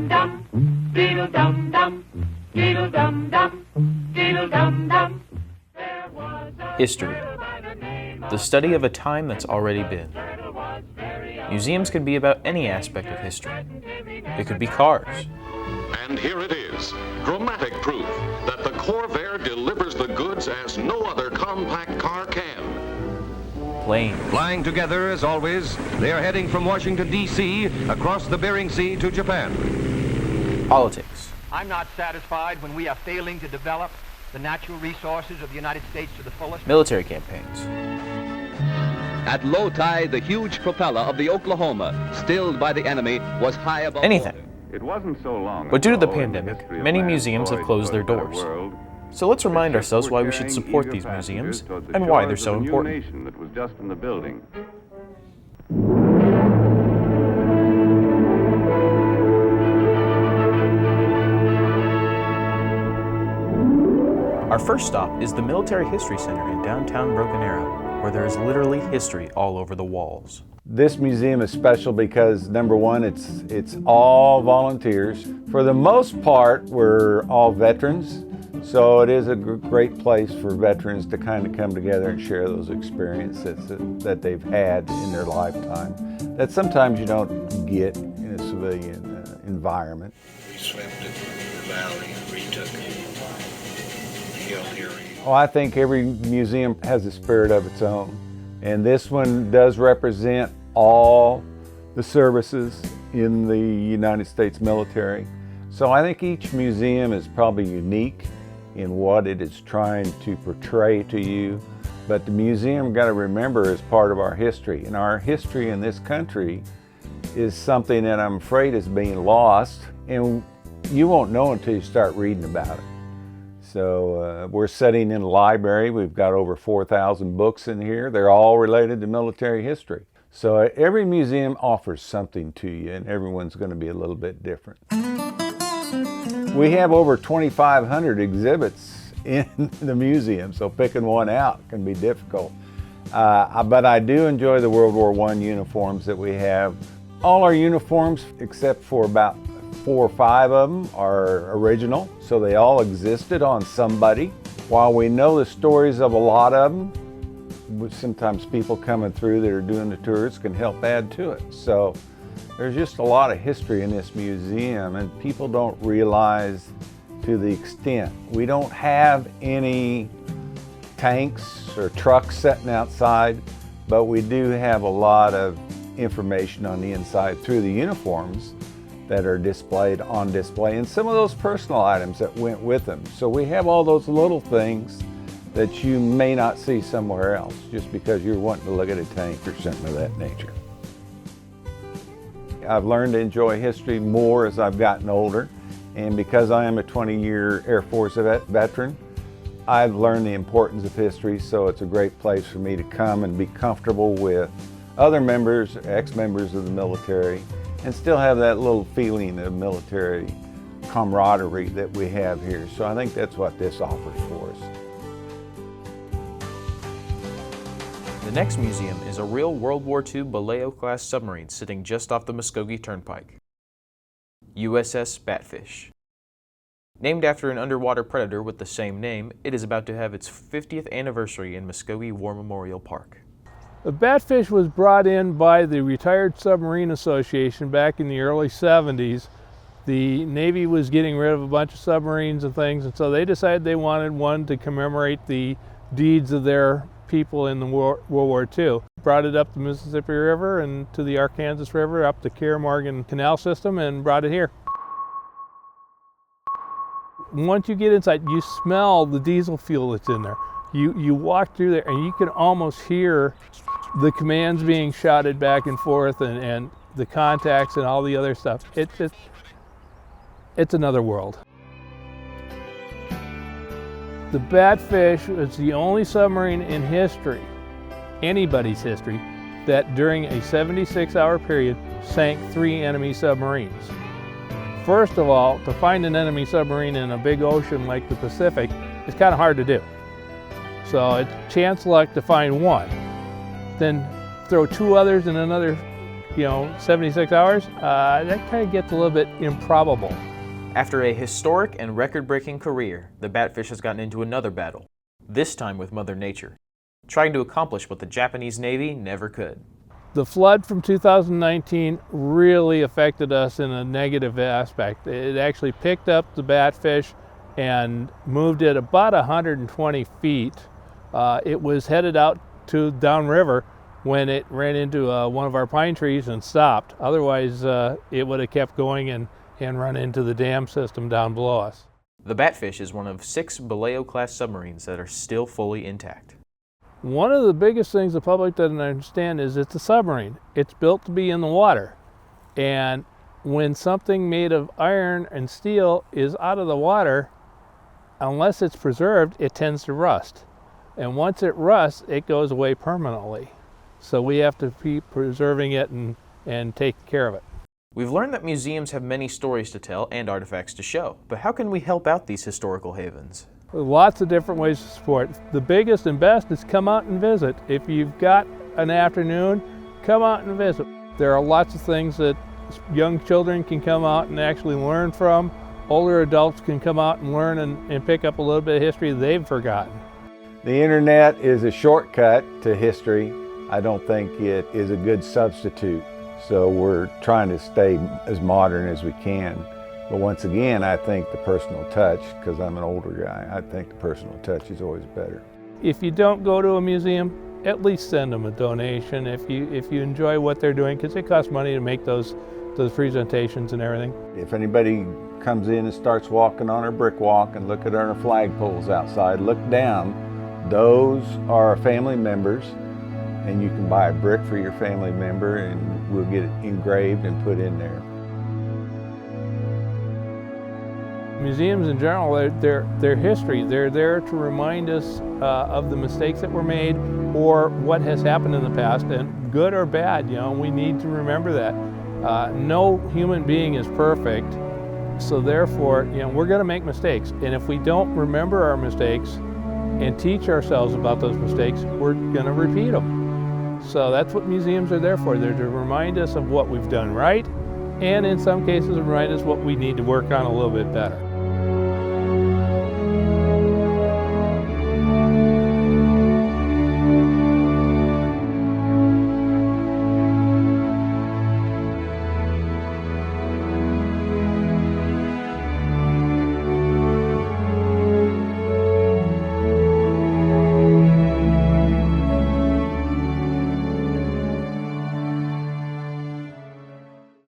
dum, diddle dum dum, diddle dum dum, diddle dum dum. History, the study of a time that's already been. Museums can be about any aspect of history. It could be cars. And here it is, dramatic proof that the Corvair delivers the goods as no other compact car can. Planes. Flying together as always, they are heading from Washington, D.C. across the Bering Sea to Japan. Politics. I'm not satisfied when we are failing to develop the natural resources of the United States to the fullest. Military campaigns. At low tide, the huge propeller of the Oklahoma, stilled by the enemy, was high above Anything. water. It wasn't so long But due to the ago in pandemic, history of many man's museums have voyage closed their to a better doors. world, So let's remind ships ourselves were why we should carrying support eager these museums passengers toward the and why they're shores so of a new important. nation that was just in the building. Our first stop is the Military History Center in downtown Broken Arrow, where there is literally history all over the walls. This museum is special because, number one, it's all volunteers. For the most part, we're all veterans, so it is a great place for veterans to kind of come together and share those experiences that they've had in their lifetime that sometimes you don't get in a civilian environment. We swept it the valley and retook the hill here. Oh, I think every museum has a spirit of its own. And this one does represent all the services in the United States military. So I think each museum is probably unique in what it is trying to portray to you. But the museum, got to remember, is part of our history. And our history in this country is something that I'm afraid is being lost. And you won't know until you start reading about it. So we're sitting in a library. We've got over 4,000 books in here. They're all related to military history. So every museum offers something to you, and everyone's going to be a little bit different. We have over 2,500 exhibits in the museum, so picking one out can be difficult. But I do enjoy the World War I uniforms that we have. All our uniforms, except for about 4 or 5 of them, are original, so they all existed on somebody. While we know the stories of a lot of them, sometimes people coming through that are doing the tours can help add to it. So there's just a lot of history in this museum, and people don't realize to the extent. We don't have any tanks or trucks sitting outside, but we do have a lot of information on the inside through the uniforms that are displayed on display, and some of those personal items that went with them. So we have all those little things that you may not see somewhere else just because you're wanting to look at a tank or something of that nature. I've learned to enjoy history more as I've gotten older, and because I am a 20-year Air Force veteran, I've learned the importance of history, so it's a great place for me to come and be comfortable with other members, ex-members of the military, and still have that little feeling of military camaraderie that we have here. So I think that's what this offers for us. The next museum is a real World War II Baleo-class submarine sitting just off the Muskogee Turnpike. USS Batfish. Named after an underwater predator with the same name, it is about to have its 50th anniversary in Muskogee War Memorial Park. The Batfish was brought in by the Retired Submarine Association back in the early 70s. The Navy was getting rid of a bunch of submarines and things, and so they decided they wanted one to commemorate the deeds of their people in the World War II. Brought it up the Mississippi River and to the Arkansas River, up the Kier Morgan Canal system, and brought it here. Once you get inside, you smell the diesel fuel that's in there. You walk through there and you can almost hear the commands being shouted back and forth, and the contacts and all the other stuff. It's another world. The Batfish was the only submarine in history, anybody's history, that during a 76-hour period sank 3 enemy submarines. First of all, to find an enemy submarine in a big ocean like the Pacific is kind of hard to do. So it's chance luck to find one. Then throw 2 others in another 76 hours, that kind of gets a little bit improbable. After a historic and record-breaking career, the Batfish has gotten into another battle, this time with Mother Nature, trying to accomplish what the Japanese Navy never could. The flood from 2019 really affected us in a negative aspect. It actually picked up the Batfish and moved it about 120 feet. It was headed out to downriver when it ran into one of our pine trees and stopped. Otherwise, it would have kept going and run into the dam system down below us. The Batfish is one of 6 Baleo-class submarines that are still fully intact. One of the biggest things the public doesn't understand is it's a submarine. It's built to be in the water. And when something made of iron and steel is out of the water, unless it's preserved, it tends to rust. And once it rusts, it goes away permanently. So we have to keep preserving it and taking care of it. We've learned that museums have many stories to tell and artifacts to show, but how can we help out these historical havens? Lots of different ways to support. The biggest and best is come out and visit. If you've got an afternoon, come out and visit. There are lots of things that young children can come out and actually learn from. Older adults can come out and learn and pick up a little bit of history they've forgotten. The internet is a shortcut to history. I don't think it is a good substitute. So we're trying to stay as modern as we can. But once again, I think the personal touch, because I'm an older guy, I think the personal touch is always better. If you don't go to a museum, at least send them a donation if you enjoy what they're doing, because it costs money to make those presentations and everything. If anybody comes in and starts walking on our brick walk and look at our flagpoles outside, look down, those are family members, and you can buy a brick for your family member and we'll get it engraved and put in there. Museums in general, they're history. They're there to remind us of the mistakes that were made or what has happened in the past, and good or bad, we need to remember that. No human being is perfect, so therefore, we're going to make mistakes. And if we don't remember our mistakes and teach ourselves about those mistakes, we're going to repeat them. So that's what museums are there for. They're to remind us of what we've done right, and in some cases remind us what we need to work on a little bit better.